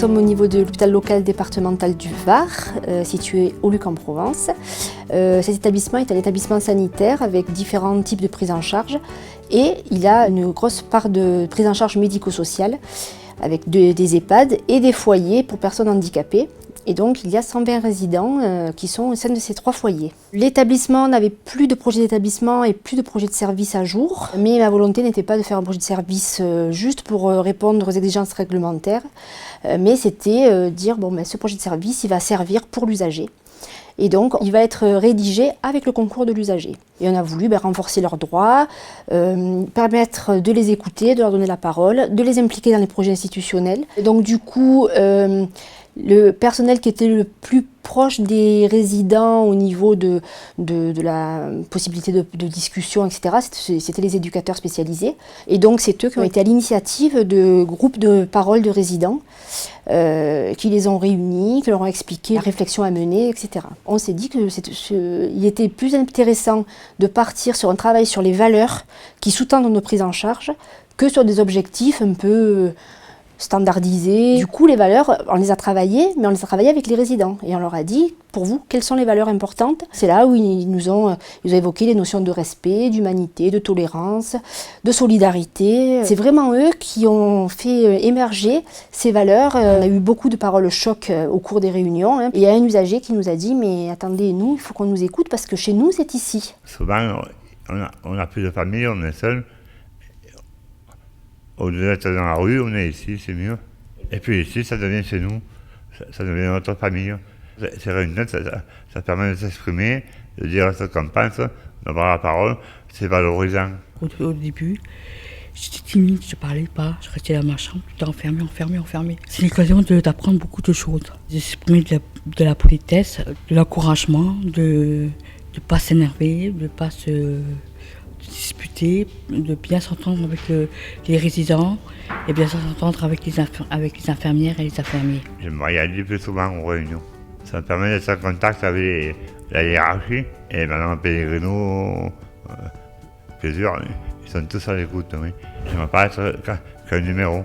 sommes au niveau de l'hôpital local départemental du Var, situé au Luc-en-Provence. Cet établissement est un établissement sanitaire avec différents types de prise en charge et il a une grosse part de prise en charge médico-sociale avec des EHPAD et des foyers pour personnes handicapées. Et donc il y a 120 résidents qui sont au sein de ces 3 foyers. L'établissement n'avait plus de projet d'établissement et plus de projet de service à jour, mais ma volonté n'était pas de faire un projet de service juste pour répondre aux exigences réglementaires, mais c'était dire ce projet de service il va servir pour l'usager. Et donc, il va être rédigé avec le concours de l'usager. Et on a voulu renforcer leurs droits, permettre de les écouter, de leur donner la parole, de les impliquer dans les projets institutionnels. Et donc du coup, le personnel qui était le plus proche des résidents au niveau de la possibilité de discussion, etc., c'était les éducateurs spécialisés. Et donc c'est eux qui ont été à l'initiative de groupes de parole de résidents qui les ont réunis, qui leur ont expliqué la réflexion à mener, etc. On s'est dit qu'il était plus intéressant de partir sur un travail sur les valeurs qui sous-tendent nos prises en charge que sur des objectifs un peu standardisés. Du coup, les valeurs, on les a travaillées, mais on les a travaillées avec les résidents. Et on leur a dit, pour vous, quelles sont les valeurs importantes? C'est là où ils ont évoqué les notions de respect, d'humanité, de tolérance, de solidarité. C'est vraiment eux qui ont fait émerger ces valeurs. On a eu beaucoup de paroles choc au cours des réunions. Et il y a un usager qui nous a dit, mais attendez, nous, il faut qu'on nous écoute parce que chez nous, c'est ici. Souvent, on a plus de famille, on est seul. Au lieu d'être dans la rue, on est ici, c'est mieux. Et puis ici, ça devient chez nous, ça devient notre famille. Ces réunions, ça permet de s'exprimer, de dire ce qu'on pense, d'avoir la parole, c'est valorisant. Au début, j'étais timide, je parlais pas, je restais dans ma chambre, tout enfermée. C'est l'occasion d'apprendre beaucoup de choses, d'exprimer de la politesse, de l'encouragement, de ne pas s'énerver, de ne pas se disputer, de bien s'entendre avec les résidents et bien s'entendre avec les infirmières et les infirmiers. J'aimerais y aller plus souvent aux réunions. Ça me permet d'être en contact avec la hiérarchie. Et maintenant, Pellegrino, plusieurs, ils sont tous à l'écoute. Oui. Je ne veux pas être qu'un numéro.